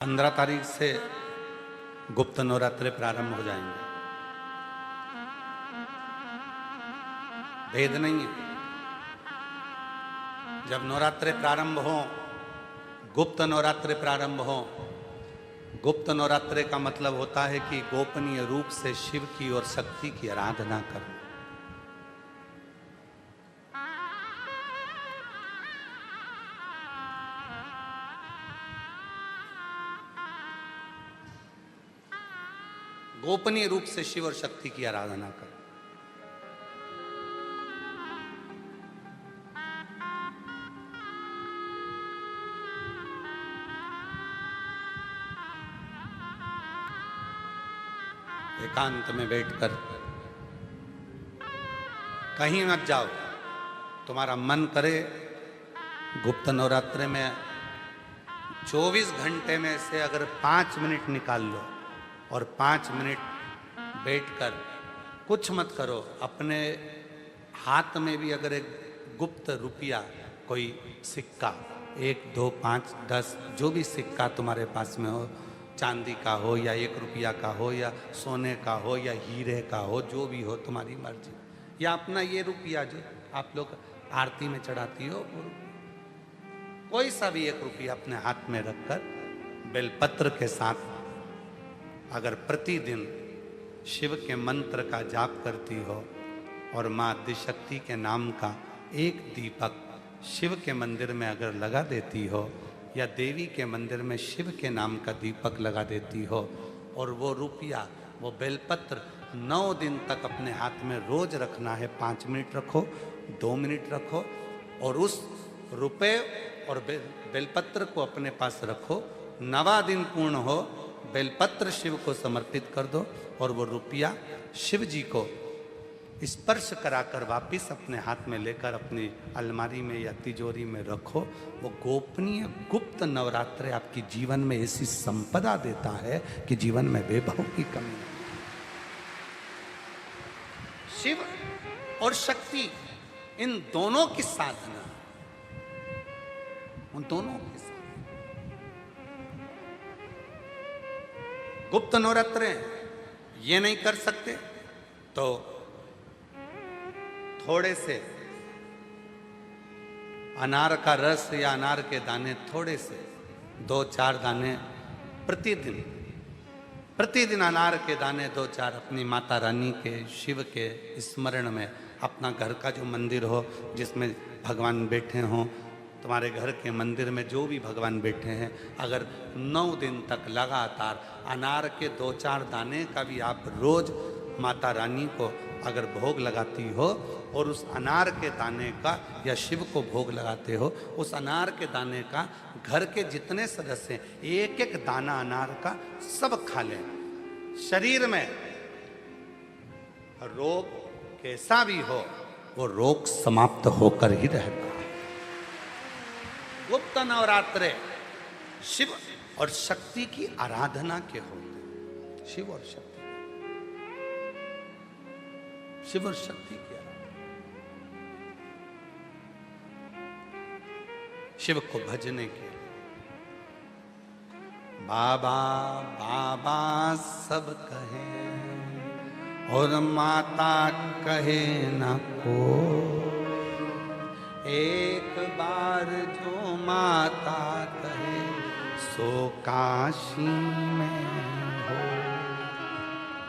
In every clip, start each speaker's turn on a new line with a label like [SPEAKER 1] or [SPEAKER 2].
[SPEAKER 1] 15 तारीख से गुप्त नवरात्रे प्रारंभ हो जाएंगे। भेद नहीं है। जब नवरात्रे प्रारंभ हो, गुप्त नवरात्रे प्रारंभ हो, गुप्त नवरात्रे का मतलब होता है कि गोपनीय रूप से शिव की और शक्ति की आराधना करना। गोपनीय रूप से शिव और शक्ति की आराधना कर। एकांत में बैठकर कहीं मत जाओ। तुम्हारा मन करे गुप्त नवरात्रे में 24 घंटे में से अगर 5 मिनट निकाल लो और 5 मिनट बैठकर कुछ मत करो। अपने हाथ में भी अगर एक गुप्त रुपया, कोई सिक्का, 1, 2, 5, 10 जो भी सिक्का तुम्हारे पास में हो, चांदी का हो या 1 रुपया का हो या सोने का हो या हीरे का हो, जो भी हो तुम्हारी मर्जी, या अपना ये रुपया जो आप लोग आरती में चढ़ाती हो, कोई सा भी 1 रुपया अपने हाथ में रखकर बेलपत्र के साथ अगर प्रतिदिन शिव के मंत्र का जाप करती हो और माँ आदिशक्ति के नाम का एक दीपक शिव के मंदिर में अगर लगा देती हो या देवी के मंदिर में शिव के नाम का दीपक लगा देती हो और वो रुपया, वो बेलपत्र 9 दिन तक अपने हाथ में रोज रखना है। 5 मिनट रखो, 2 मिनट रखो और उस रुपए और बेलपत्र को अपने पास रखो। 9वां दिन पूर्ण हो, बेलपत्र शिव को समर्पित कर दो और वो रुपया शिव जी को स्पर्श कराकर वापिस अपने हाथ में लेकर अपनी अलमारी में या तिजोरी में रखो। वो गोपनीय गुप्त नवरात्रे आपकी जीवन में ऐसी संपदा देता है कि जीवन में बेबहों की कमी नहीं। शिव और शक्ति, इन दोनों की साधना, उन दोनों की साधना। गुप्त नवरात्रे ये नहीं कर सकते तो थोड़े से अनार का रस या अनार के दाने, थोड़े से 2-4 दाने प्रतिदिन अनार के दाने 2-4 अपनी माता रानी के, शिव के स्मरण में, अपना घर का जो मंदिर हो जिसमें भगवान बैठे हों, तुम्हारे घर के मंदिर में जो भी भगवान बैठे हैं, अगर 9 दिन तक लगातार अनार के 2-4 दाने का भी आप रोज माता रानी को अगर भोग लगाती हो और उस अनार के दाने का या शिव को भोग लगाते हो, उस अनार के दाने का घर के जितने सदस्य 1-1 दाना अनार का सब खा लें। शरीर में रोग कैसा भी हो वो रोग समाप्त होकर ही रहता है। गुप्त नवरात्रे शिव और शक्ति की आराधना के होते। शिव और शक्ति, शिव और शक्ति की आराधना, शिव को भजने के लिए। बाबा बाबा सब कहे और माता कहे ना को, एक बार जो माता कहे सो काशी में हो।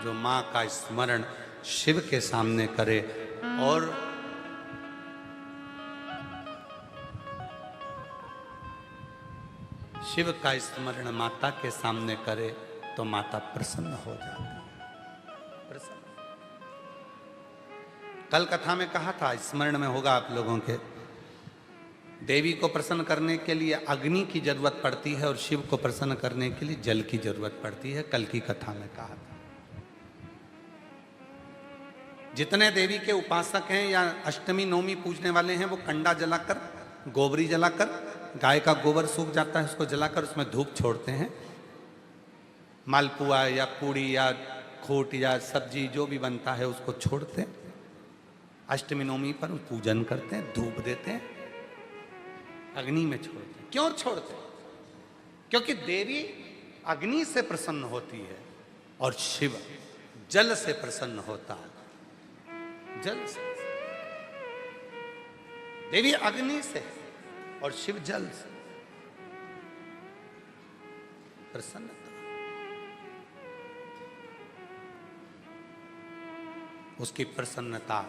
[SPEAKER 1] जो माँ का स्मरण शिव के सामने करे और शिव का स्मरण माता के सामने करे तो माता प्रसन्न हो जाती है। प्रसन्न। कल कथा में कहा था, स्मरण में होगा आप लोगों के, देवी को प्रसन्न करने के लिए अग्नि की जरूरत पड़ती है और शिव को प्रसन्न करने के लिए जल की जरूरत पड़ती है। कल की कथा में कहा था। जितने देवी के उपासक हैं या अष्टमी नवमी पूजने वाले हैं, वो कंडा जलाकर, गोबरी जलाकर, गाय का गोबर सूख जाता है उसको जलाकर उसमें धूप छोड़ते हैं। मालपुआ या पूड़ी या खोट या सब्जी जो भी बनता है उसको छोड़ते हैं। अष्टमी नवमी पर पूजन करते हैं, धूप देते हैं, अग्नि में छोड़ते हैं। क्यों छोड़ते हैं? क्योंकि देवी अग्नि से प्रसन्न होती है और शिव जल से प्रसन्न होता है। जल से, देवी अग्नि से और शिव जल से प्रसन्नता। उसकी प्रसन्नता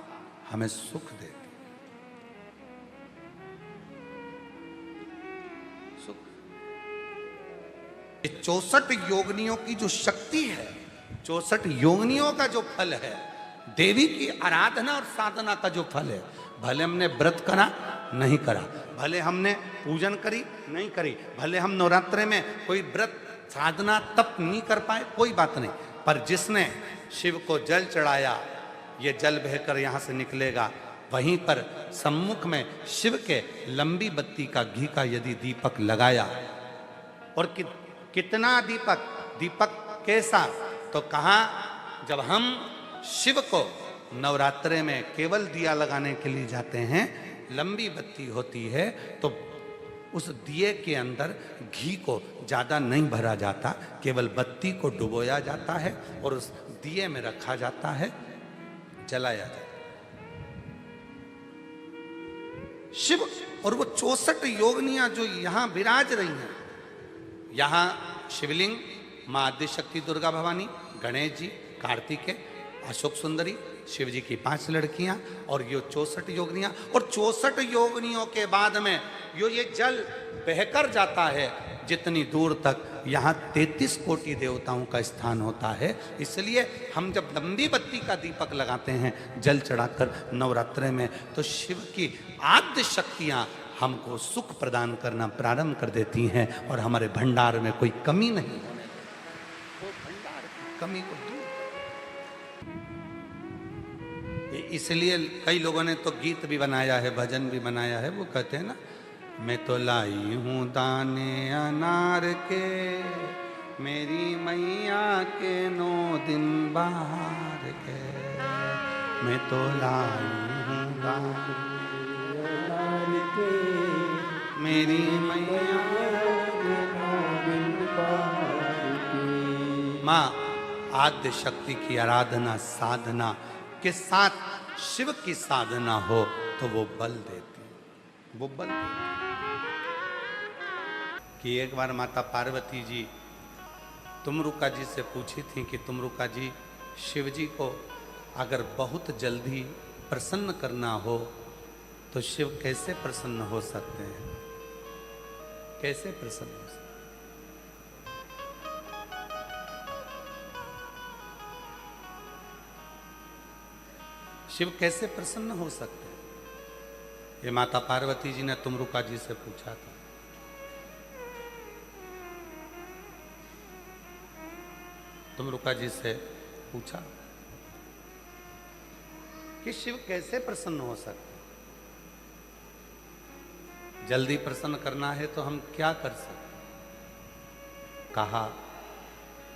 [SPEAKER 1] हमें सुख देती, सुख। 64 योगिनियों की जो शक्ति है, 64 योगिनियों का जो फल है, देवी की आराधना और साधना का जो फल है, भले हमने व्रत करा नहीं करा, भले हमने पूजन करी नहीं करी, भले हम नवरात्रे में कोई व्रत साधना तप नहीं कर पाए, कोई बात नहीं, पर जिसने शिव को जल चढ़ाया, ये जल बहकर यहां से निकलेगा, वहीं पर सम्मुख में शिव के लंबी बत्ती का घी का यदि दीपक लगाया, और कितना दीपक, दीपक कैसा, तो कहा जब हम शिव को नवरात्रे में केवल दिया लगाने के लिए जाते हैं, लंबी बत्ती होती है, तो उस दिए के अंदर घी को ज्यादा नहीं भरा जाता, केवल बत्ती को डुबोया जाता है और उस दिए में रखा जाता है, जलाया जाता है। शिव और वो 64 योगिनियां जो यहां विराज रही हैं, यहां शिवलिंग, मां आदिशक्ति दुर्गा भवानी, गणेश जी, कार्तिकेय, अशोक सुंदरी, शिव जी की 5 लड़कियां और ये 64 योगिनियां, और 64 योगिनियों के बाद में ये जल बहकर जाता है जितनी दूर तक, यहाँ 33 कोटि देवताओं का स्थान होता है। इसलिए हम जब लंबी बत्ती का दीपक लगाते हैं जल चढ़ाकर नवरात्रे में, तो शिव की आद्य शक्तियाँ हमको सुख प्रदान करना प्रारंभ कर देती हैं और हमारे भंडार में कोई कमी नहीं होने, वो भंडार की कमी को दूर। इसलिए कई लोगों ने तो गीत भी बनाया है, भजन भी बनाया है, वो कहते हैं ना, मैं तो लाई हूँ दाने अनार के, मेरी मैया के 9 दिन बाहर के, मैं तो लाई हूँ दाने अनार के, मेरी मैया के 9 दिन बाहर के। माँ आद्य शक्ति की आराधना साधना के साथ शिव की साधना हो तो वो बल देती है, वो बल देती है। कि एक बार माता पार्वती जी तुमरुका जी से पूछी थी कि तुमरुका जी, शिव जी को अगर बहुत जल्दी प्रसन्न करना हो तो शिव कैसे प्रसन्न हो सकते हैं, कैसे प्रसन्न हो सकते हैं? शिव कैसे प्रसन्न हो सकते हैं? ये माता पार्वती जी ने तुमरुका जी से पूछा था। तुमरुका जी से पूछा कि शिव कैसे प्रसन्न हो सकते हैं? जल्दी प्रसन्न करना है तो हम क्या कर सकते? कहा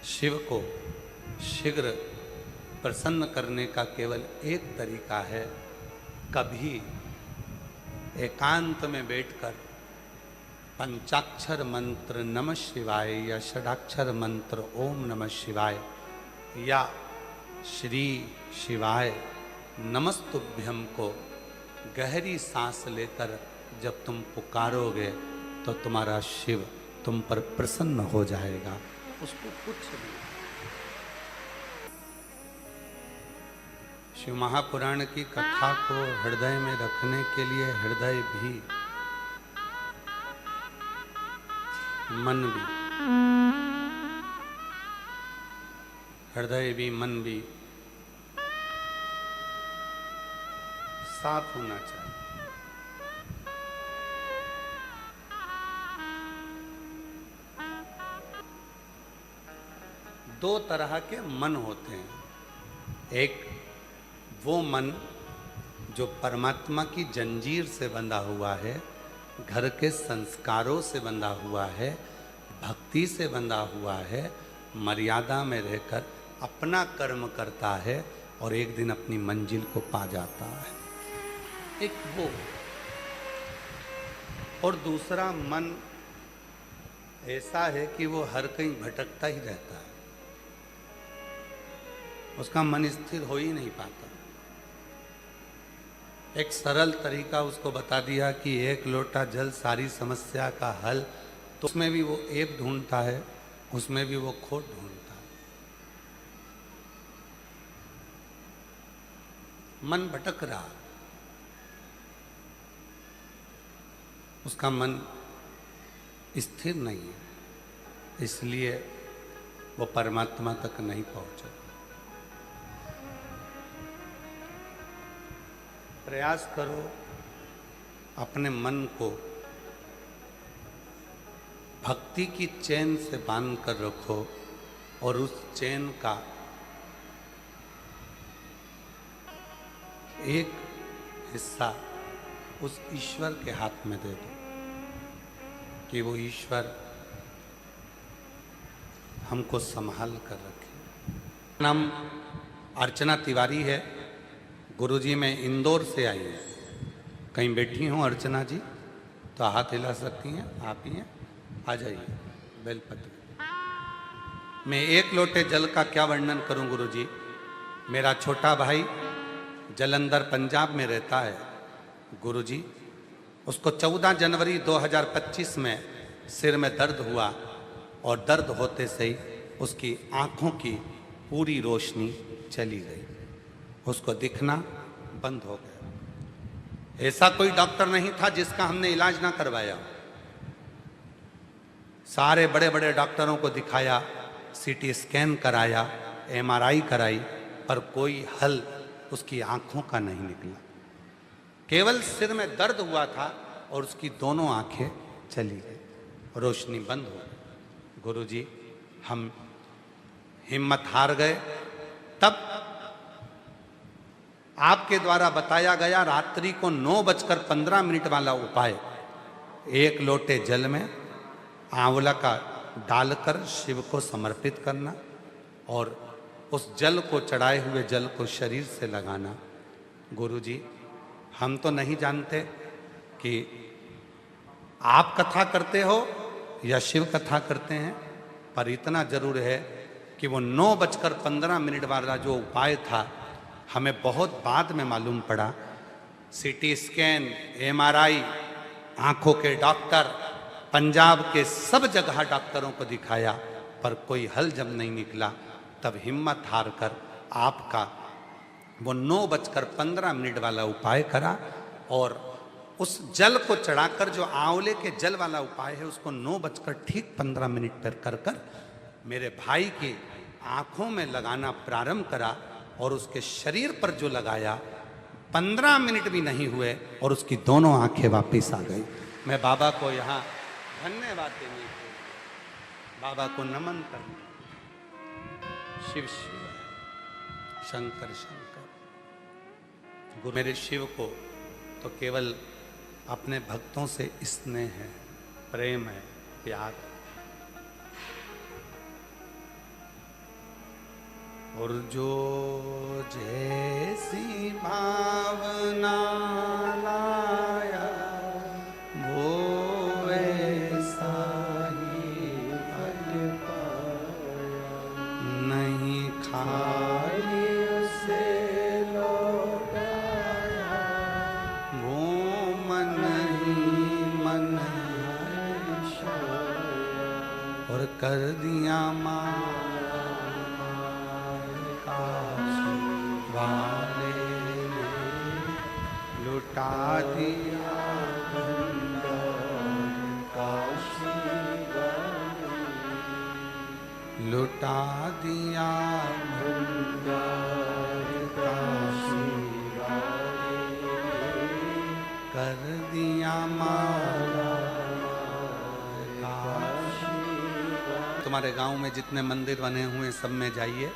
[SPEAKER 1] शिव को शीघ्र प्रसन्न करने का केवल एक तरीका है, कभी एकांत में बैठकर पंचाक्षर मंत्र नमः शिवाय या षडाक्षर मंत्र ओम नमः शिवाय या श्री शिवाय नमस्तुभ्यम को गहरी सांस लेकर जब तुम पुकारोगे तो तुम्हारा शिव तुम पर प्रसन्न हो जाएगा। उसको कुछ नहीं। शिव महापुराण की कथा को हृदय में रखने के लिए हृदय भी, मन भी, हृदय भी मन भी साफ होना चाहिए। दो तरह के मन होते हैं, एक वो मन जो परमात्मा की जंजीर से बंधा हुआ है, घर के संस्कारों से बंधा हुआ है, भक्ति से बंधा हुआ है, मर्यादा में रहकर अपना कर्म करता है और एक दिन अपनी मंजिल को पा जाता है, एक वो। और दूसरा मन ऐसा है कि वो हर कहीं भटकता ही रहता है, उसका मन स्थिर हो ही नहीं पाता। एक सरल तरीका उसको बता दिया कि एक लोटा जल सारी समस्या का हल, तो उसमें भी वो ऐब ढूंढता है, उसमें भी वो खोट ढूंढता है। मन भटक रहा, उसका मन स्थिर नहीं है, इसलिए वो परमात्मा तक नहीं पहुंचा। प्रयास करो अपने मन को भक्ति की चैन से बांध कर रखो और उस चैन का एक हिस्सा उस ईश्वर के हाथ में दे दो कि वो ईश्वर हमको संभाल कर रखे। नाम अर्चना तिवारी है, गुरुजी मैं इंदौर से आई हूँ। कहीं बैठी हूँ अर्चना जी तो हाथ हिला सकती हैं, आप ही हैं, आ जाइए। बेलपत्र मैं एक लोटे जल का क्या वर्णन करूं गुरुजी। मेरा छोटा भाई जलंधर पंजाब में रहता है गुरुजी, उसको 14 जनवरी 2025 में सिर में दर्द हुआ और दर्द होते से ही उसकी आंखों की पूरी रोशनी चली गई, उसको दिखना बंद हो गया। ऐसा कोई डॉक्टर नहीं था जिसका हमने इलाज ना करवाया। सारे बड़े बड़े डॉक्टरों को दिखाया, सीटी स्कैन कराया, एमआरआई कराई, पर कोई हल उसकी आंखों का नहीं निकला। केवल सिर में दर्द हुआ था और उसकी दोनों आंखें चली गई, रोशनी बंद हो गई। गुरुजी हम हिम्मत हार गए। तब आपके द्वारा बताया गया रात्रि को 9:15 वाला उपाय, एक लोटे जल में आंवला का डालकर शिव को समर्पित करना और उस जल को, चढ़ाए हुए जल को शरीर से लगाना। गुरुजी हम तो नहीं जानते कि आप कथा करते हो या शिव कथा करते हैं, पर इतना जरूर है कि वो 9:15 वाला जो उपाय था हमें बहुत बाद में मालूम पड़ा। सीटी स्कैन, एमआरआई, आंखों के डॉक्टर, पंजाब के सब जगह डॉक्टरों को दिखाया, पर कोई हल जब नहीं निकला, तब हिम्मत हार कर आपका वो 9:15 वाला उपाय करा और उस जल को चढ़ाकर, जो आंवले के जल वाला उपाय है, उसको 9:15 पर कर कर मेरे भाई की आंखों में लगाना प्रारंभ करा और उसके शरीर पर जो लगाया 15 मिनट भी नहीं हुए और उसकी दोनों आंखें वापस आ गई। मैं बाबा को यहाँ धन्यवाद देने को, बाबा को नमन करना। शिव शिव, शंकर शंकर। गुरु मेरे शिव को तो केवल अपने भक्तों से स्नेह है, प्रेम है, प्यार है। और जो जैसी भावना लाया वो ऐसा ही फल पाया। नहीं खाली उसे लौटाया, वो मन ही मन और कर दिया वाले लुटा दिया काशी, लुटा दिया काशी, कर दिया माला काशी। तुम्हारे गांव में जितने मंदिर बने हुए सब में जाइए,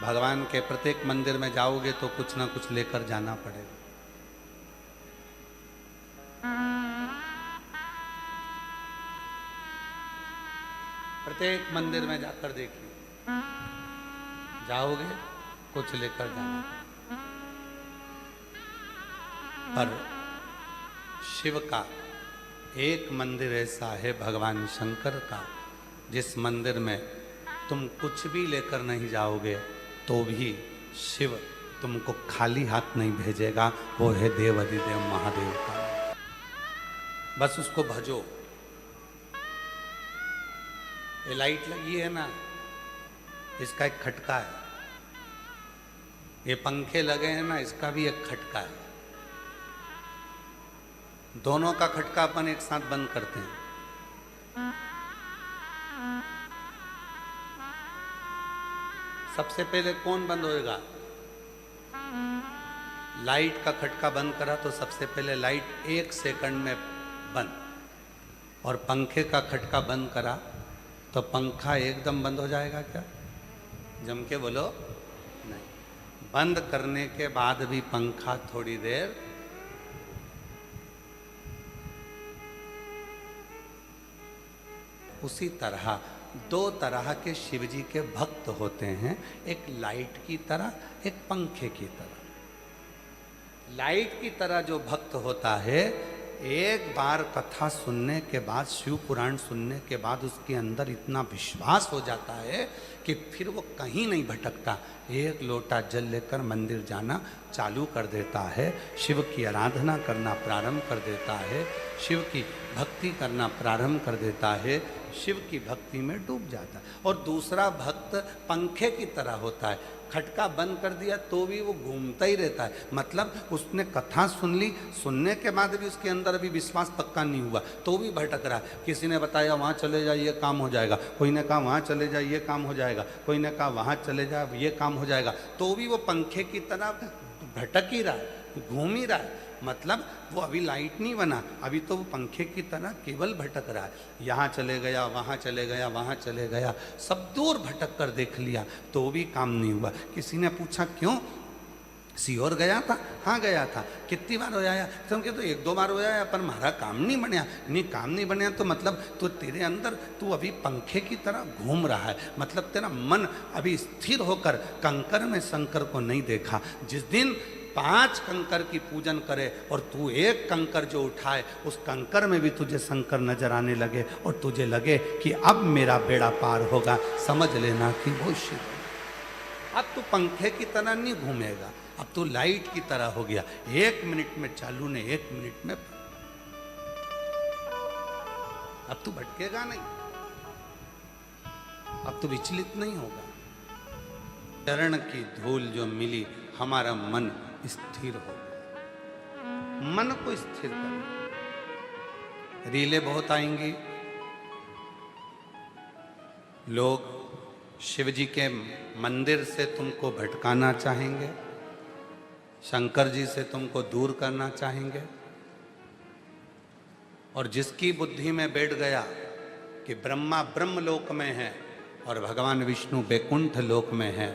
[SPEAKER 1] भगवान के प्रत्येक मंदिर में जाओगे तो कुछ ना कुछ लेकर जाना पड़ेगा। प्रत्येक मंदिर में जाकर देखिए, जाओगे कुछ लेकर जाना। पर शिव का एक मंदिर ऐसा है भगवान शंकर का, जिस मंदिर में तुम कुछ भी लेकर नहीं जाओगे तो भी शिव तुमको खाली हाथ नहीं भेजेगा। वो है देव अधिदेव महादेव का। बस उसको भजो। ये लाइट लगी है ना, इसका एक खटका है। ये पंखे लगे हैं ना, इसका भी एक खटका है। दोनों का खटका अपन एक साथ बंद करते हैं। सबसे पहले कौन बंद होएगा? लाइट का खटका बंद करा तो सबसे पहले लाइट 1 सेकंड में बंद, और पंखे का खटका बंद करा तो पंखा एकदम बंद हो जाएगा क्या? जम के बोलो नहीं। बंद करने के बाद भी पंखा थोड़ी देर उसी तरह दो तरह के शिव जी के भक्त होते हैं, एक लाइट की तरह, एक पंखे की तरह। लाइट की तरह जो भक्त होता है, एक बार कथा सुनने के बाद, शिव पुराण सुनने के बाद उसके अंदर इतना विश्वास हो जाता है कि फिर वो कहीं नहीं भटकता। एक लोटा जल लेकर मंदिर जाना चालू कर देता है, शिव की आराधना करना प्रारंभ कर देता है, शिव की भक्ति करना प्रारंभ कर देता है, शिव की भक्ति में डूब जाता है। और दूसरा भक्त पंखे की तरह होता है, खटका बंद कर दिया तो भी वो घूमता ही रहता है। मतलब उसने कथा सुन ली, सुनने के बाद भी उसके अंदर अभी विश्वास पक्का नहीं हुआ तो भी भटक रहा है। किसी ने बताया वहाँ चले जाए ये काम हो जाएगा, कोई ने कहा वहाँ चले जाए ये काम हो जाएगा, कोई ने कहा वहाँ चले जाए ये काम हो जाएगा, तो भी वो पंखे की तरह भटक ही रहा है, घूम ही रहा है। मतलब वो अभी लाइट नहीं बना, अभी तो वो पंखे की तरह केवल भटक रहा है। यहाँ चले गया, वहाँ चले गया, वहाँ चले गया, सब दूर भटक कर देख लिया तो भी काम नहीं हुआ। किसी ने पूछा क्यों? सीहोर गया था? हाँ गया था। कितनी बार हो आया? क्योंकि तो 1-2 बार हो आया, पर हमारा काम नहीं बनया। नहीं काम नहीं बनया तो मतलब तो तेरे अंदर तू अभी पंखे की तरह घूम रहा है। मतलब तेरा मन अभी स्थिर होकर कंकर में शंकर को नहीं देखा। जिस दिन 5 कंकर की पूजन करे और तू एक कंकर जो उठाए, उस कंकर में भी तुझे शंकर नजर आने लगे और तुझे लगे कि अब मेरा बेड़ा पार होगा, समझ लेना कि वो शिव। अब तू पंखे की तरह नहीं घूमेगा, अब तू लाइट की तरह हो गया। 1 मिनट में चालू ने 1 मिनट में, अब तू भटकेगा नहीं, अब तू विचलित नहीं होगा। चरण की धूल जो मिली, हमारा मन स्थिर हो गया। मन को स्थिर कर। रीलें बहुत आएंगी, लोग शिव जी के मंदिर से तुमको भटकाना चाहेंगे, शंकर जी से तुमको दूर करना चाहेंगे। और जिसकी बुद्धि में बैठ गया कि ब्रह्मा ब्रह्म लोक में है और भगवान विष्णु बैकुंठ लोक में है,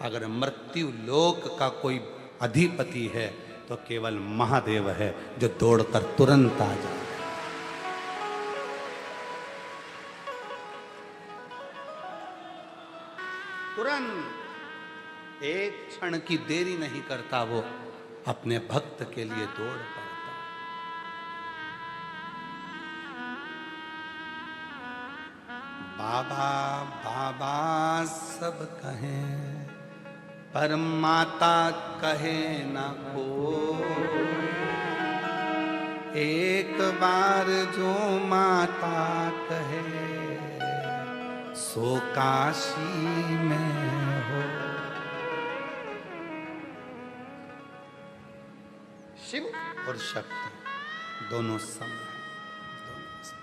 [SPEAKER 1] अगर मृत्यु लोक का कोई अधिपति है तो केवल महादेव है, जो दौड़कर तुरंत आ जाए। तुरंत एक क्षण की देरी नहीं करता, वो अपने भक्त के लिए दौड़ पड़ता। बाबा बाबा सब कहें, पर माता कहे ना को। एक बार जो माता कहे, सो काशी में हो। शिव और शक्ति दोनों सम हैं, दोनों सम।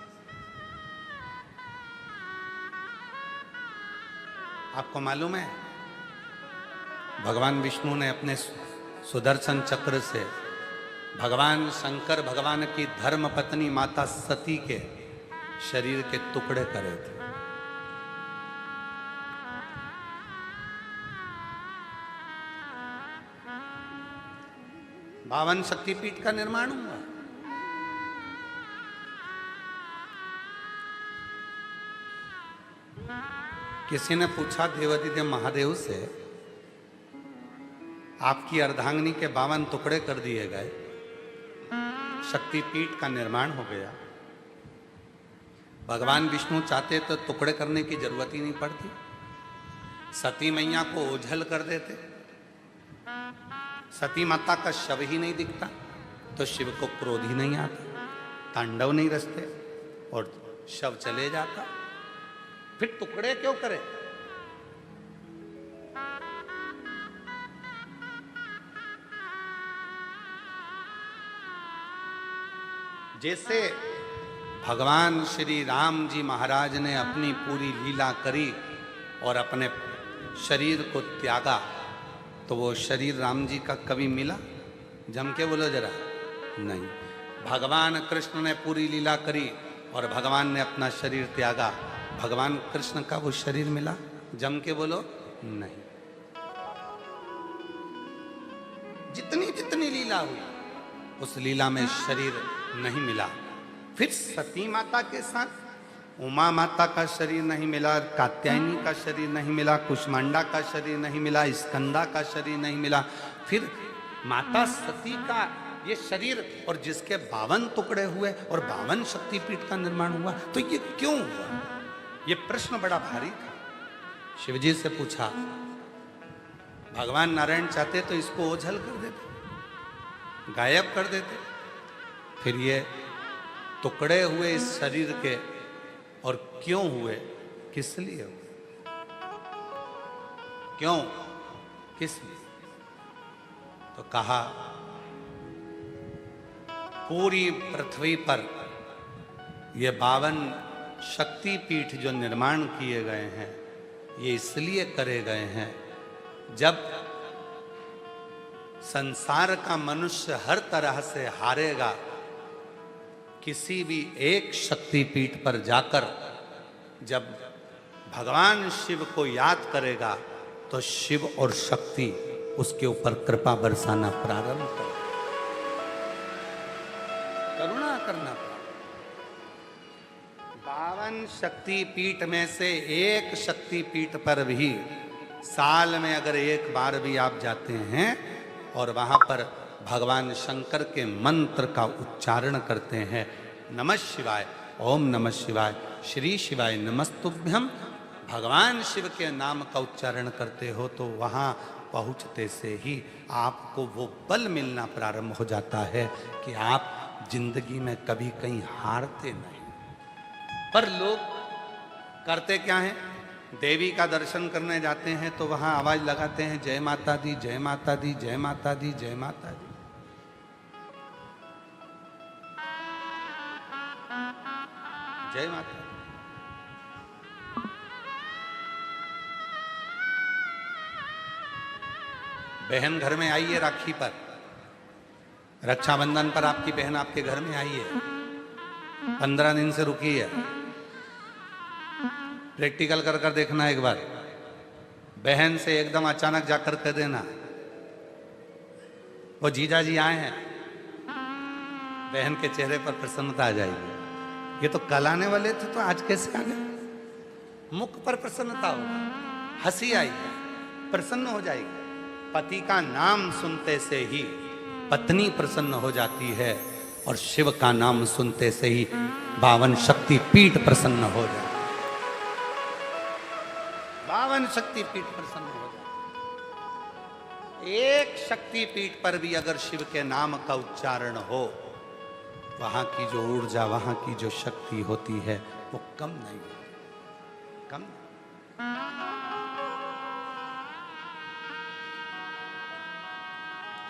[SPEAKER 1] आपको मालूम है, भगवान विष्णु ने अपने सुदर्शन चक्र से भगवान शंकर भगवान की धर्म पत्नी माता सती के शरीर के टुकड़े करे थे। बावन शक्तिपीठ का निर्माण हुआ। किसी ने पूछा देवाधिदेव महादेव से, आपकी अर्धांगिनी के 52 टुकड़े कर दिए गए, शक्तिपीठ का निर्माण हो गया, भगवान विष्णु चाहते तो टुकड़े करने की जरूरत ही नहीं पड़ती, सती मैया को ओझल कर देते, सती माता का शव ही नहीं दिखता तो शिव को क्रोध ही नहीं आता, तांडव नहीं रचते और शव चले जाता, फिर टुकड़े क्यों करे? जैसे भगवान श्री राम जी महाराज ने अपनी पूरी लीला करी और अपने शरीर को त्यागा, तो वो शरीर राम जी का कभी मिला? जम के बोलो जरा, नहीं। भगवान कृष्ण ने पूरी लीला करी और भगवान ने अपना शरीर त्यागा, भगवान कृष्ण का वो शरीर मिला? जम के बोलो, नहीं। जितनी जितनी लीला हुई उस लीला में शरीर नहीं मिला। फिर सती माता के साथ उमा माता का शरीर नहीं मिला, कात्यायनी का शरीर नहीं मिला, कुष्मांडा का शरीर नहीं मिला, स्कंदा का शरीर नहीं मिला। फिर माता सती का ये शरीर और जिसके 52 टुकड़े हुए और 52 शक्तिपीठ का निर्माण हुआ, तो ये क्यों हुआ? ये प्रश्न बड़ा भारी था। शिवजी से पूछा, भगवान नारायण चाहते तो इसको ओझल कर देते, गायब कर देते, फिर ये टुकड़े हुए इस शरीर के, और क्यों हुए, किस लिए हुए, क्यों, किस लिए? तो कहा, पूरी पृथ्वी पर ये 52 शक्तिपीठ जो निर्माण किए गए हैं, ये इसलिए करे गए हैं, जब संसार का मनुष्य हर तरह से हारेगा, किसी भी एक शक्तिपीठ पर जाकर जब भगवान शिव को याद करेगा तो शिव और शक्ति उसके ऊपर कृपा बरसाना प्रारंभ कर, करुणा करना। 52 शक्तिपीठ में से एक शक्तिपीठ पर भी साल में अगर एक बार भी आप जाते हैं और वहां पर भगवान शंकर के मंत्र का उच्चारण करते हैं, नमः शिवाय, ओम नमः शिवाय, श्री शिवाय नमस्तुभ्यम, भगवान शिव के नाम का उच्चारण करते हो, तो वहाँ पहुँचते से ही आपको वो बल मिलना प्रारंभ हो जाता है कि आप जिंदगी में कभी कहीं हारते नहीं। पर लोग करते क्या हैं? देवी का दर्शन करने जाते हैं तो वहाँ आवाज लगाते हैं, जय माता दी, जय माता दी, जय माता दी, जय माता दी। जय माता। बहन घर में आई है राखी पर, रक्षाबंधन पर आपकी बहन आपके घर में आई है, 15 दिन से रुकी है। प्रैक्टिकल कर कर देखना एक बार, बहन से एकदम अचानक जाकर कह देना, वो जीजा जी आए हैं, बहन के चेहरे पर प्रसन्नता आ जाएगी। ये तो कल आने वाले थे तो आज कैसे आ गए? मुख पर प्रसन्नता होगी, हंसी आएगी, प्रसन्न हो जाएगी। पति का नाम सुनते से ही पत्नी प्रसन्न हो जाती है और शिव का नाम सुनते से ही 52 शक्तिपीठ प्रसन्न हो जाते, 52 शक्तिपीठ प्रसन्न हो जाते। एक शक्तिपीठ पर भी अगर शिव के नाम का उच्चारण हो, वहां की जो ऊर्जा, वहां की जो शक्ति होती है वो कम नहीं होती, कम।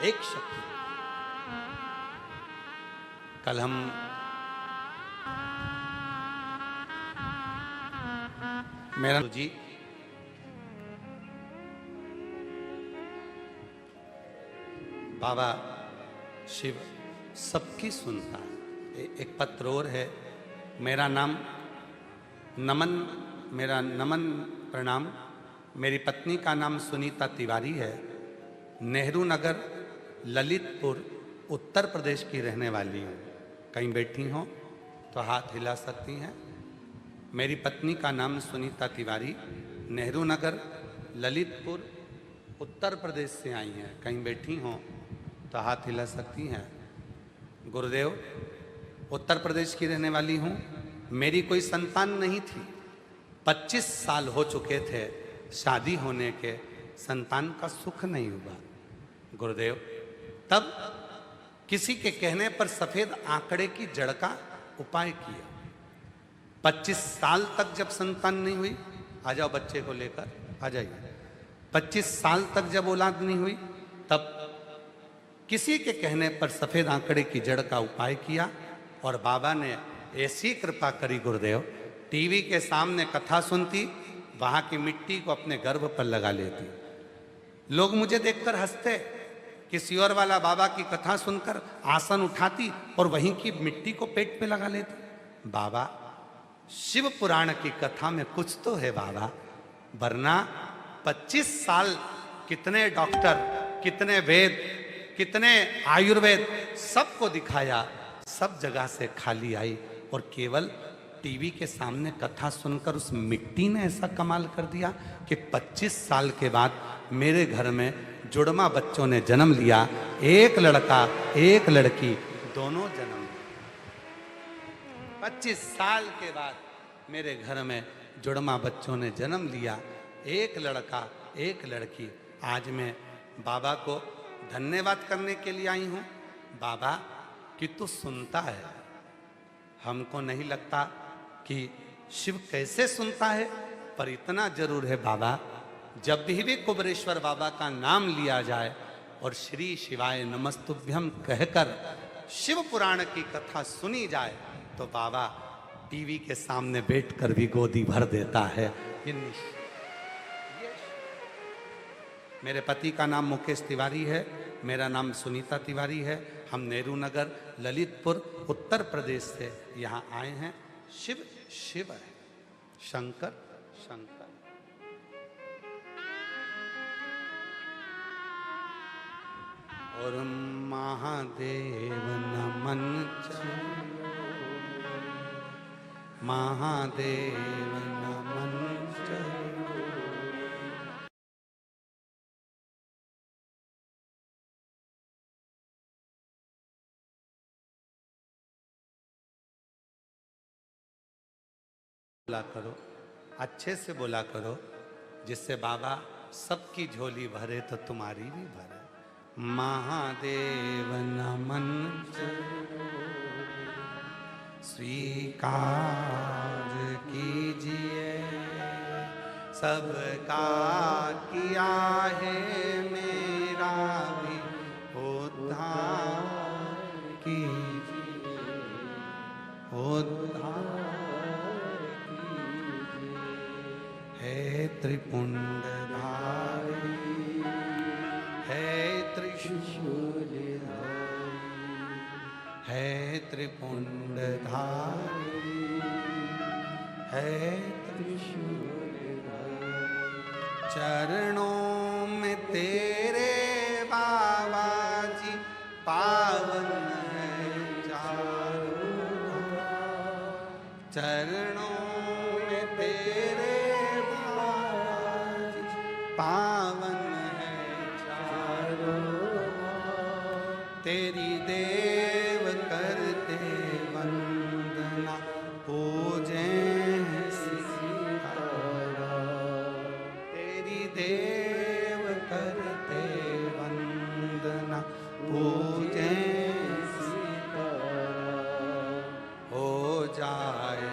[SPEAKER 1] एक शक्ति। कल हम मेरा जी बाबा शिव सबकी सुनता है। एक पत्र और है, मेरा नाम नमन, मेरा नमन प्रणाम, मेरी पत्नी का नाम सुनीता तिवारी है, नेहरू नगर ललितपुर उत्तर प्रदेश की रहने वाली हूँ। कहीं बैठी हों तो हाथ हिला सकती हैं। मेरी पत्नी का नाम सुनीता तिवारी, नेहरू नगर ललितपुर उत्तर प्रदेश से आई हैं। कहीं बैठी हों तो हाथ हिला सकती हैं। गुरुदेव, उत्तर प्रदेश की रहने वाली हूँ, मेरी कोई संतान नहीं थी। 25 साल हो चुके थे शादी होने के, संतान का सुख नहीं हुआ। गुरुदेव तब किसी के कहने पर सफेद आंकड़े की जड़ का उपाय किया। 25 साल तक जब संतान नहीं हुई, आ जाओ बच्चे को लेकर आ जाइए, 25 साल तक जब औलाद नहीं हुई, तब किसी के कहने पर सफेद आंकड़े की जड़ का उपाय किया और बाबा ने ऐसी कृपा करी गुरुदेव, टीवी के सामने कथा सुनती, वहां की मिट्टी को अपने गर्भ पर लगा लेती। लोग मुझे देखकर हंसते, किसी और वाला बाबा की कथा सुनकर आसन उठाती और वहीं की मिट्टी को पेट पे लगा लेती। बाबा शिव पुराण की कथा में कुछ तो है बाबा, वरना 25 साल कितने डॉक्टर, कितने वेद, कितने आयुर्वेद, सबको दिखाया, सब जगह से खाली आई और केवल टीवी के सामने कथा सुनकर उस मिट्टी ने ऐसा कमाल कर दिया कि 25 साल के बाद मेरे घर में जुड़वा बच्चों ने जन्म लिया। एक लड़का एक लड़की दोनों जन्म लिए। 25 साल के बाद मेरे घर में जुड़वा बच्चों ने जन्म लिया, एक लड़का एक लड़की। आज मैं बाबा को धन्यवाद करने के लिए आई हूँ। बाबा कि तू सुनता है, हमको नहीं लगता कि शिव कैसे सुनता है, पर इतना जरूर है बाबा, जब भी कुबरेश्वर बाबा का नाम लिया जाए और श्री शिवाय नमस्तुभ्यम कहकर शिव पुराण की कथा सुनी जाए तो बाबा टीवी के सामने बैठकर भी गोदी भर देता है। ये मेरे पति का नाम मुकेश तिवारी है, मेरा नाम सुनीता तिवारी है। हम नेहरू नगर ललितपुर उत्तर प्रदेश से यहाँ आए हैं। शिव शिव है, शंकर शंकर। और महादेव नमन चलो, महादेव नमन चलो। बोला करो, अच्छे से बोला करो, जिससे बाबा सबकी झोली भरे तो तुम्हारी भी भरे। महादेव नमन स्वीकार कीजिए, सबका किया है मेरा भी उद्धार कीजिए, उद्धार है त्रिपुंडधारी, है त्रिशूलधारी, है त्रिपुंडधारी, है त्रिशूलधारी। चरणों में तेरे बाबा जी पावन है चारों धाम, चरणों में तेरे पावन है चारों, तेरी देव करते वंदना, पूजे सिखारा, तेरी देव करते वंदना, पूजे सिखारा। हो जाए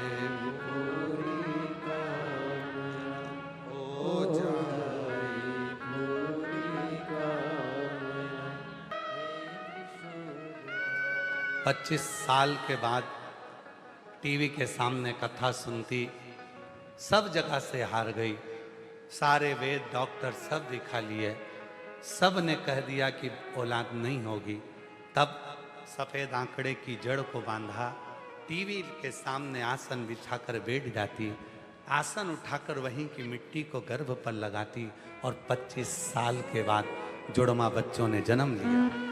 [SPEAKER 1] पूरी कामना, हो जाए 25 साल के बाद टीवी के सामने कथा सुनती, सब जगह से हार गई। सारे वेद डॉक्टर सब दिखा लिए, सब ने कह दिया कि औलाद नहीं होगी। तब सफ़ेद आंकड़े की जड़ को बांधा, टीवी के सामने आसन बिछाकर बैठ जाती, आसन उठाकर वहीं की मिट्टी को गर्भ पर लगाती और 25 साल के बाद जुड़वा बच्चों ने जन्म लिया।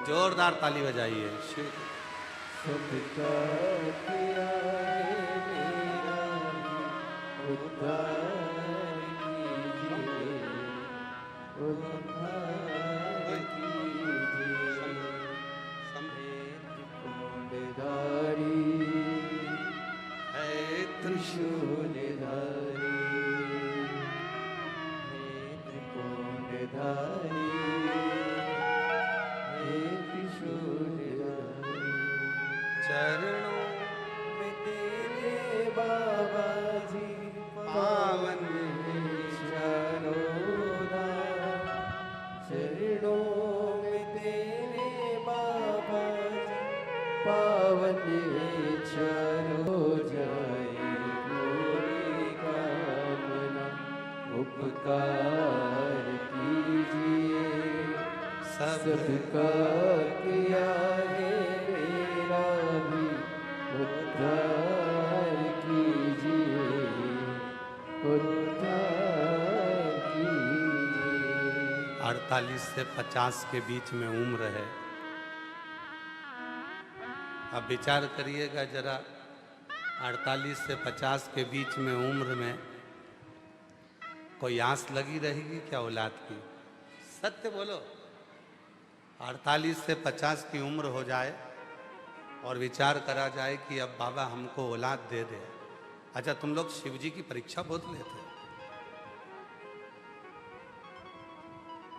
[SPEAKER 1] जोरदार ताली बजाइए।
[SPEAKER 2] सबका किया है मेरा उद्धार उद्धार कीजिए। त्रिपुंडधारी
[SPEAKER 1] है
[SPEAKER 2] त्रिशूलधारी, हे त्रिपुंडधारी, हे त्रिशूलधारी।
[SPEAKER 1] चरणों
[SPEAKER 2] में तेरे बाबा जी पावन चरणों, चरणों में तेरे बाबा जी पावन चरणों, जाए पूरी कामना उपकार कीजिए। सबका किया है मेरा भी उद्धार कीजिए, उद्धार कीजिए।
[SPEAKER 1] 48 से 50 के बीच में उम्र है। अब विचार करिएगा जरा, 48 से 50 के बीच में उम्र में कोई आस लगी रहेगी क्या औलाद की? सत्य बोलो। 48 से 50 की उम्र हो जाए और विचार करा जाए कि अब बाबा हमको औलाद दे दे। अच्छा, तुम लोग शिव जी की परीक्षा बहुत लेते हो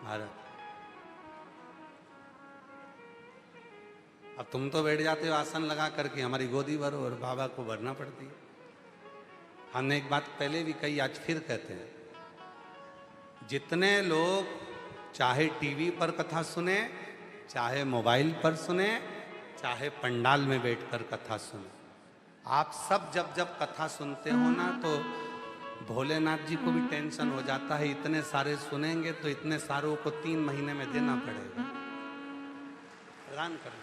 [SPEAKER 1] महाराज। अब तुम तो बैठ जाते हो आसन लगा करके, हमारी गोदी भरो, और बाबा को भरना पड़ती है। हमने एक बात पहले भी कही, आज फिर कहते हैं, जितने लोग चाहे टीवी पर कथा सुने, चाहे मोबाइल पर सुने, चाहे पंडाल में बैठकर कथा सुने, आप सब जब जब कथा सुनते हो ना, तो भोलेनाथ जी को भी टेंशन हो जाता है, इतने सारे सुनेंगे तो इतने सारों को 3 महीने में देना पड़ेगा, प्रदान करना।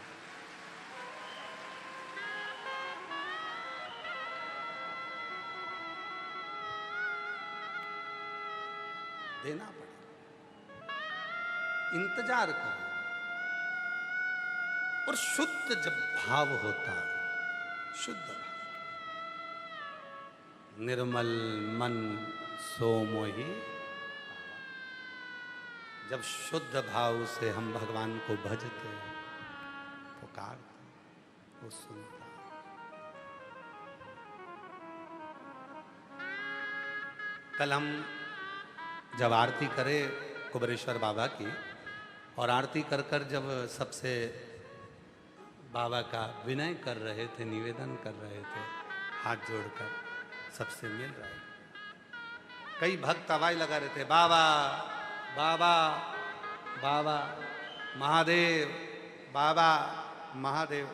[SPEAKER 1] देना पड़ेगा, इंतजार करो। और शुद्ध जब भाव होता है, शुद्ध भाव, निर्मल मन सो मोहि, जब शुद्ध भाव से हम भगवान को भजते हैं, पुकारते हैं, वो सुनता है। कल हम जब आरती करे कुबेरेश्वर बाबा की, और आरती कर कर जब सबसे बाबा का विनय कर रहे थे, निवेदन कर रहे थे, हाथ जोड़कर सबसे मिल रहे थे, कई भक्त आवाज लगा रहे थे, बाबा बाबा बाबा महादेव, बाबा महादेव।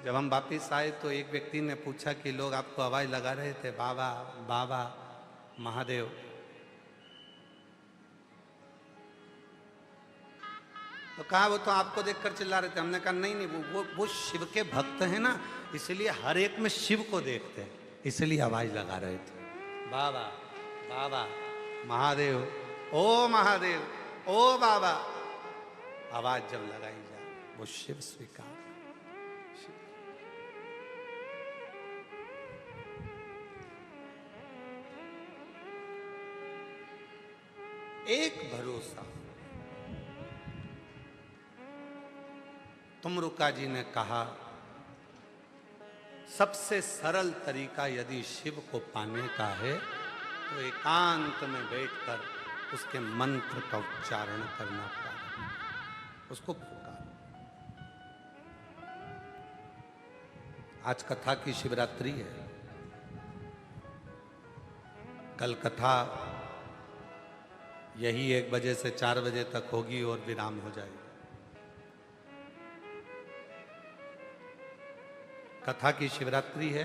[SPEAKER 1] जब हम वापिस आए तो एक व्यक्ति ने पूछा कि लोग आपको आवाज लगा रहे थे बाबा बाबा महादेव। तो कहा वो तो आपको देखकर चिल्ला रहे थे। हमने कहा नहीं नहीं, वो शिव के भक्त हैं ना, इसलिए हर एक में शिव को देखते हैं, इसलिए आवाज लगा रहे थे, बाबा बाबा महादेव, ओ महादेव, ओ बाबा। आवाज जब लगाई जाए वो शिव स्वीकार। एक भरोसा, तुमरुका जी ने कहा, सबसे सरल तरीका यदि शिव को पाने का है तो एकांत में बैठकर उसके मंत्र का उच्चारण करना पड़ेगा, उसको पुकार। आज कथा की शिवरात्रि है, कल कथा यही 1 बजे से 4 बजे तक होगी और विराम हो जाएगी। कथा की शिवरात्रि है,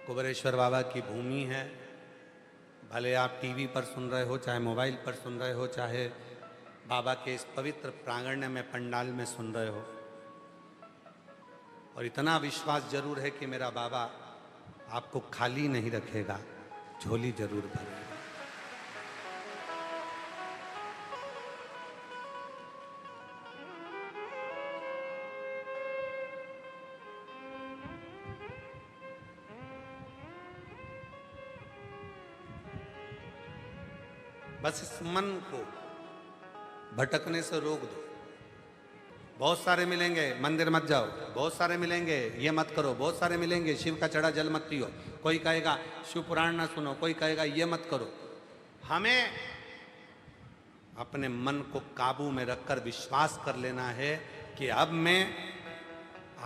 [SPEAKER 1] कुबेरेश्वर बाबा की भूमि है। भले आप टीवी पर सुन रहे हो, चाहे मोबाइल पर सुन रहे हो, चाहे बाबा के इस पवित्र प्रांगण में पंडाल में सुन रहे हो, और इतना विश्वास जरूर है कि मेरा बाबा आपको खाली नहीं रखेगा, झोली जरूर भरेगा। बस इस मन को भटकने से रोक दो। बहुत सारे मिलेंगे, मंदिर मत जाओ, बहुत सारे मिलेंगे, ये मत करो, बहुत सारे मिलेंगे, शिव का चढ़ा जल मत पियो, कोई कहेगा शिव पुराण ना सुनो, कोई कहेगा ये मत करो। हमें अपने मन को काबू में रखकर विश्वास कर लेना है कि अब मैं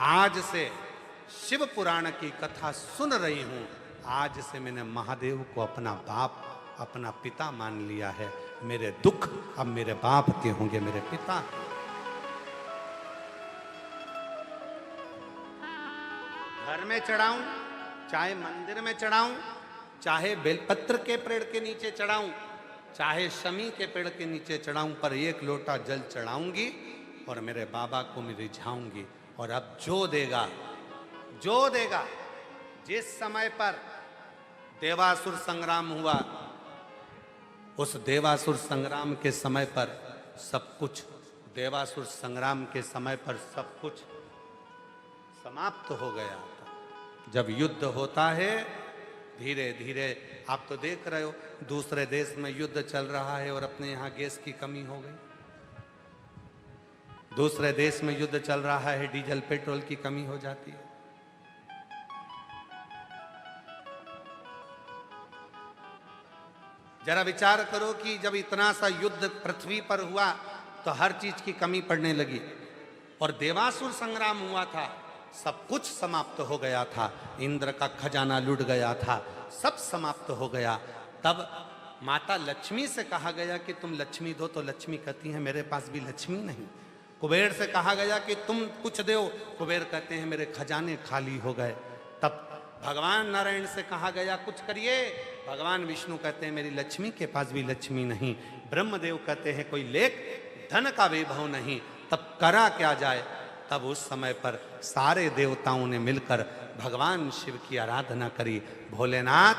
[SPEAKER 1] आज से शिव पुराण की कथा सुन रही हूं, आज से मैंने महादेव को अपना बाप, अपना पिता मान लिया है। मेरे दुख अब मेरे बाप के होंगे, मेरे पिता। घर में चढ़ाऊं, चाहे मंदिर में चढ़ाऊं, चाहे बेलपत्र के पेड़ के नीचे चढ़ाऊं, चाहे शमी के पेड़ के नीचे चढ़ाऊं, पर एक लोटा जल चढ़ाऊंगी और मेरे बाबा को मैं रिझाऊंगी। और अब जो देगा, जो देगा, जिस समय पर देवासुर संग्राम हुआ, उस देवासुर संग्राम के समय पर सब कुछ, देवासुर संग्राम के समय पर सब कुछ समाप्त हो गया था। जब युद्ध होता है धीरे धीरे, आप तो देख रहे हो दूसरे देश में युद्ध चल रहा है और अपने यहाँ गैस की कमी हो गई। दूसरे देश में युद्ध चल रहा है, डीजल पेट्रोल की कमी हो जाती है। जरा विचार करो कि जब इतना सा युद्ध पृथ्वी पर हुआ तो हर चीज की कमी पड़ने लगी, और देवासुर संग्राम हुआ था, सब कुछ समाप्त हो गया था, इंद्र का खजाना लूट गया था, सब समाप्त हो गया। तब माता लक्ष्मी से कहा गया कि तुम लक्ष्मी दो, तो लक्ष्मी कहती है मेरे पास भी लक्ष्मी नहीं। कुबेर से कहा गया कि तुम कुछ दो, कुबेर कहते हैं मेरे खजाने खाली हो गए। तब भगवान नारायण से कहा गया कुछ करिए, भगवान विष्णु कहते हैं मेरी लक्ष्मी के पास भी लक्ष्मी नहीं। ब्रह्मदेव कहते हैं कोई लेख धन का वैभव नहीं। तब करा क्या जाए? तब उस समय पर सारे देवताओं ने मिलकर भगवान शिव की आराधना करी। भोलेनाथ,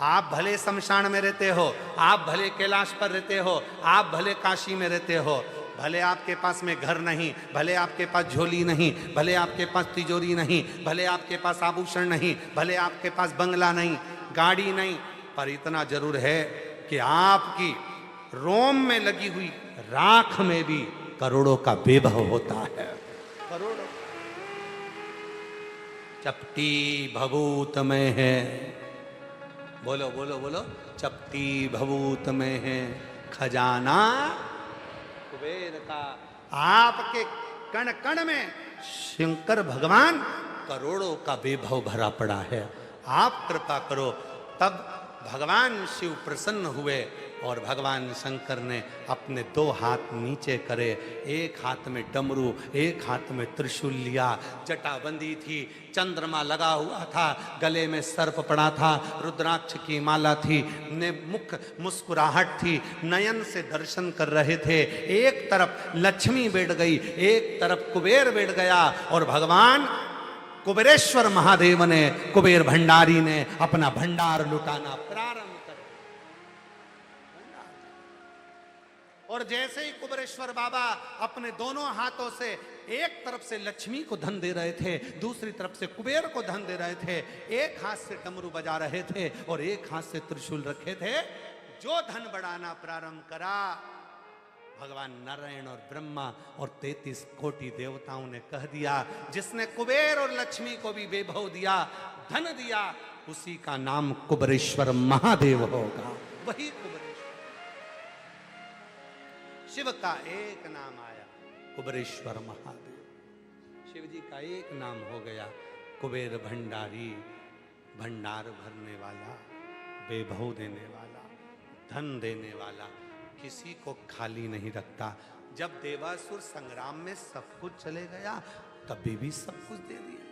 [SPEAKER 1] आप भले शमशान में रहते हो, आप भले कैलाश पर रहते हो, आप भले काशी में रहते हो, भले आपके पास में घर नहीं, भले आपके पास झोली नहीं, भले आपके पास तिजोरी नहीं, भले आपके पास आभूषण नहीं, भले आपके पास बंगला नहीं, गाड़ी नहीं, पर इतना जरूर है कि आपकी रोम में लगी हुई राख में भी करोड़ों का वैभव होता है। करोड़ों। चपटी भभूत में है, बोलो बोलो बोलो, चपटी भभूत में है खजाना कुबेर का। आपके कण कण में शंकर भगवान करोड़ों का वैभव भरा पड़ा है। आप कृपा करो। तब भगवान शिव प्रसन्न हुए और भगवान शंकर ने अपने दो हाथ नीचे करे, एक हाथ में डमरू, एक हाथ में त्रिशूल लिया, जटाबंदी थी, चंद्रमा लगा हुआ था, गले में सर्प पड़ा था, रुद्राक्ष की माला थी, ने मुख मुस्कुराहट थी, नयन से दर्शन कर रहे थे। एक तरफ लक्ष्मी बैठ गई, एक तरफ कुबेर बैठ गया, और भगवान कुबेरेश्वर महादेव ने, कुबेर भंडारी ने अपना भंडार लुटाना प्रारंभ कर। और जैसे ही कुबेरेश्वर बाबा अपने दोनों हाथों से एक तरफ से लक्ष्मी को धन दे रहे थे, दूसरी तरफ से कुबेर को धन दे रहे थे, एक हाथ से डमरू बजा रहे थे और एक हाथ से त्रिशूल रखे थे, जो धन बढ़ाना प्रारंभ करा, भगवान नारायण और ब्रह्मा और 33 कोटि देवताओं ने कह दिया, जिसने कुबेर और लक्ष्मी को भी वैभव दिया, धन दिया, उसी का नाम कुबेरेश्वर महादेव होगा। वही कुबेरेश्वर। शिव का एक नाम आया, कुबेरेश्वर महादेव। शिव जी का एक नाम हो गया, कुबेर भंडारी, भंडार भरने वाला, वैभव देने वाला, धन देने वाला, किसी को खाली नहीं रखता। जब देवासुर संग्राम में सब कुछ चले गया, तभी भी सब कुछ दे दिया।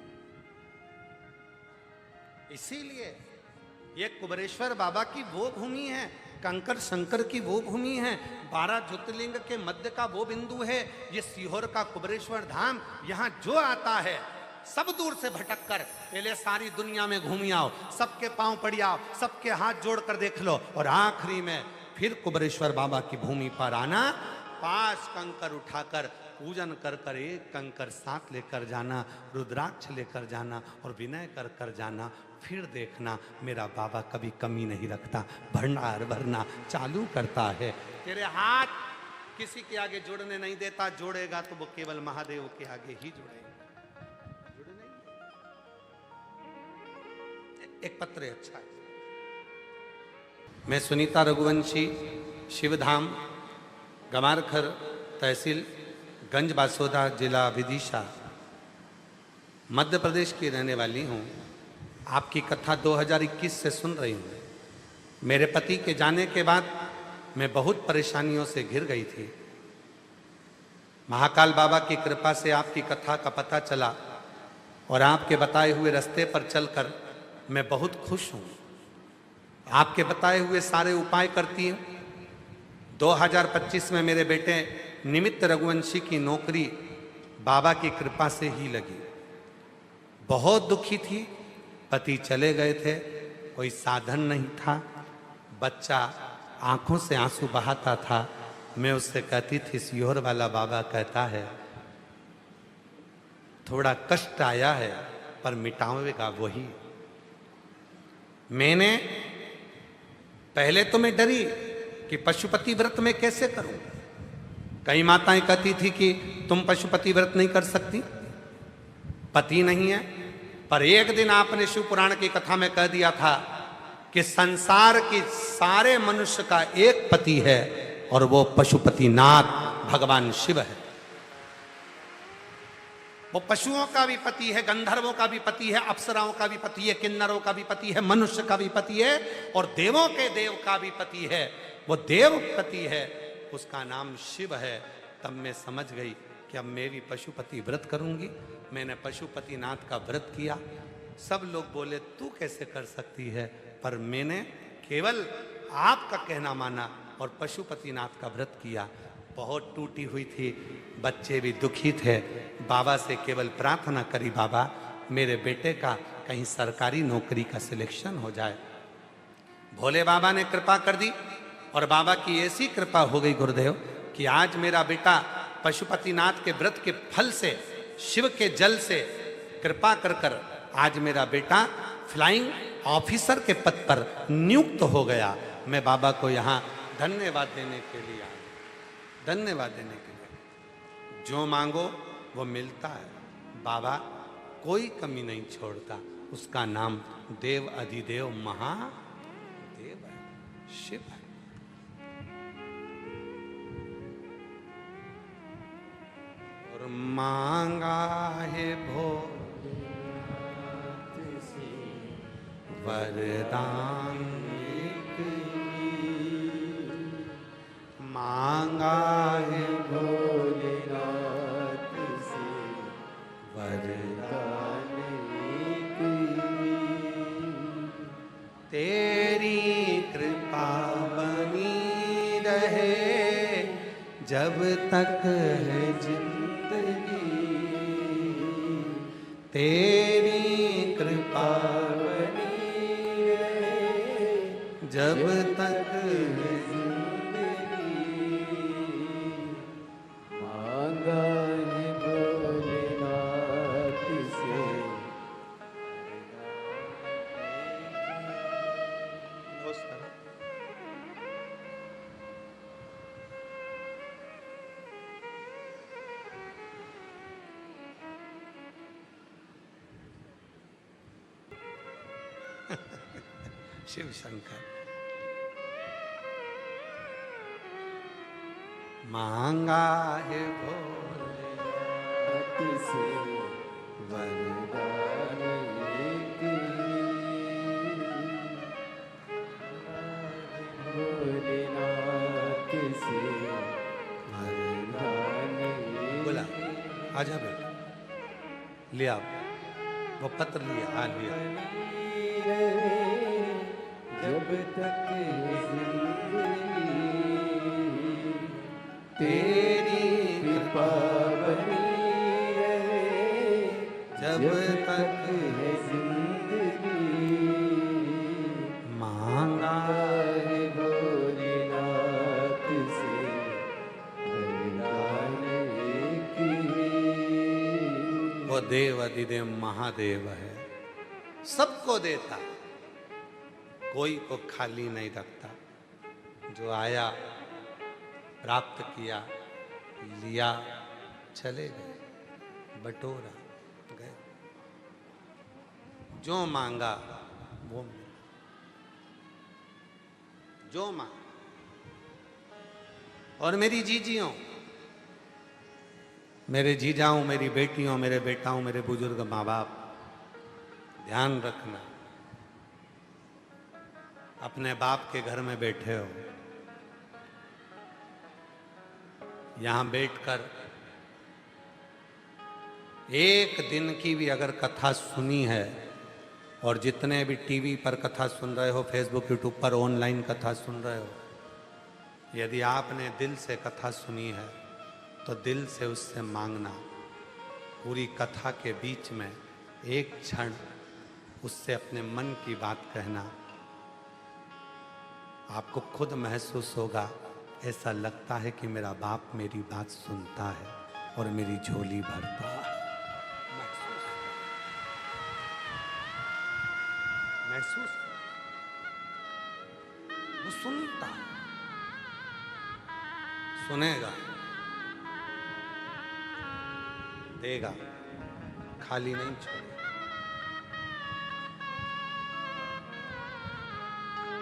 [SPEAKER 1] इसीलिए ये कुबेरेश्वर बाबा की वो भूमि है, कंकर शंकर की वो भूमि है, 12 ज्योतिर्लिंग के मध्य का वो बिंदु है। ये सीहोर का कुबेरेश्वर धाम, यहाँ जो आता है सब दूर से भटक कर पहले सारी दुनिया में घूम आओ, सबके पांव पड़ी आओ, सबके हाथ जोड़कर देख लो, और आखिरी में फिर कुबेरेश्वर बाबा की भूमि पर आना, 5 कंकर उठाकर पूजन कर कर एक कंकर साथ लेकर जाना, रुद्राक्ष लेकर जाना और विनय कर कर जाना। फिर देखना मेरा बाबा कभी कमी नहीं रखता, भंडार भरना चालू करता है। तेरे हाथ किसी के आगे जुड़ने नहीं देता, जोड़ेगा तो वो केवल महादेव के आगे ही जुड़ेगा, जुड़ नहीं। एक पत्र है, अच्छा है। मैं सुनीता रघुवंशी, शिवधाम, गमारखर तहसील, गंज बासोदा, जिला विदिशा, मध्य प्रदेश की रहने वाली हूँ। आपकी कथा 2021 से सुन रही हूँ। मेरे पति के जाने के बाद मैं बहुत परेशानियों से घिर गई थी। महाकाल बाबा की कृपा से आपकी कथा का पता चला और आपके बताए हुए रास्ते पर चलकर मैं बहुत खुश हूँ। आपके बताए हुए सारे उपाय करती हूँ। 2025 में मेरे बेटे निमित्त रघुवंशी की नौकरी बाबा की कृपा से ही लगी। बहुत दुखी थी, पति चले गए थे, कोई साधन नहीं था, बच्चा आंखों से आंसू बहाता था। मैं उससे कहती थी, सियोर वाला बाबा कहता है थोड़ा कष्ट आया है पर मिटावेगा वही। मैंने पहले तो मैं डरी कि पशुपति व्रत में कैसे करूं। कई माताएं कहती थी कि तुम पशुपति व्रत नहीं कर सकती, पति नहीं है। पर एक दिन आपने शिव पुराण की कथा में कह दिया था कि संसार की सारे मनुष्य का एक पति है और वो पशुपतिनाथ भगवान शिव है। वो पशुओं का भी पति है, गंधर्वों का भी पति है, अप्सराओं का भी पति है, किन्नरों का भी पति है, मनुष्य का भी पति है और देवों के देव का भी पति है। वो देव पति है, उसका नाम शिव है। तब मैं समझ गई कि अब मैं भी पशुपति व्रत करूंगी। मैंने पशुपतिनाथ का व्रत किया। सब लोग बोले तू कैसे कर सकती है, पर मैंने केवल आपका कहना माना और पशुपतिनाथ का व्रत किया। बहुत टूटी हुई थी, बच्चे भी दुखी थे। बाबा से केवल प्रार्थना करी, बाबा मेरे बेटे का कहीं सरकारी नौकरी का सिलेक्शन हो जाए। भोले बाबा ने कृपा कर दी और बाबा की ऐसी कृपा हो गई गुरुदेव कि आज मेरा बेटा पशुपतिनाथ के व्रत के फल से, शिव के जल से कृपा कर कर आज मेरा बेटा फ्लाइंग ऑफिसर के पद पर नियुक्त हो गया। मैं बाबा को यहाँ धन्यवाद देने के लिए आया, धन्यवाद देने के लिए। जो मांगो वो मिलता है। बाबा कोई कमी नहीं छोड़ता। उसका नाम देव अधिदेव महादेव है, शिव है। और मांगा है भोलेनाथ से वरदान, मांगा है
[SPEAKER 2] भोलेनाथ से
[SPEAKER 1] वरदान,
[SPEAKER 2] एक
[SPEAKER 1] तेरी कृपा बनी रहे जब तक है जिंदगी, तेरी कृपा बनी रहे जब तक है
[SPEAKER 2] मांगा है भोलेनाथ से
[SPEAKER 1] शिव शंकर। मांगा है भोलेनाथ
[SPEAKER 2] से
[SPEAKER 1] वरदान,
[SPEAKER 2] एक भोलेनाथ से वरदान
[SPEAKER 1] बोला आजा बेटा, लिया वो पत्र लिया। हाँ लिया।
[SPEAKER 2] जब तक जिंदगी
[SPEAKER 1] तेरी
[SPEAKER 2] कृपा बनी रहे
[SPEAKER 1] जब तक
[SPEAKER 2] है जिंदगी
[SPEAKER 1] मांगा
[SPEAKER 2] है भोलेनाथ से वरदान एक
[SPEAKER 1] वो देव अधिदेव महादेव है, सबको देता, कोई को खाली नहीं रखता। जो आया प्राप्त किया, लिया, चले गए, बटोरा गए। जो मांगा वो मिला, जो मांगा। और मेरी जीजियों, मेरे जीजाओं, मेरी बेटियों, मेरे बेटाओं, मेरे बुजुर्ग माँ बाप, ध्यान रखना, अपने बाप के घर में बैठे हो, यहां बैठकर एक दिन की भी अगर कथा सुनी है, और जितने भी टीवी पर कथा सुन रहे हो, फेसबुक यूट्यूब पर ऑनलाइन कथा सुन रहे हो, यदि आपने दिल से कथा सुनी है तो दिल से उससे मांगना। पूरी कथा के बीच में एक क्षण उससे अपने मन की बात कहना। आपको खुद महसूस होगा, ऐसा लगता है कि मेरा बाप मेरी बात सुनता है और मेरी झोली भरता है। महसूस वो सुनता है, सुनेगा, देगा, खाली नहीं छोड़ेगा।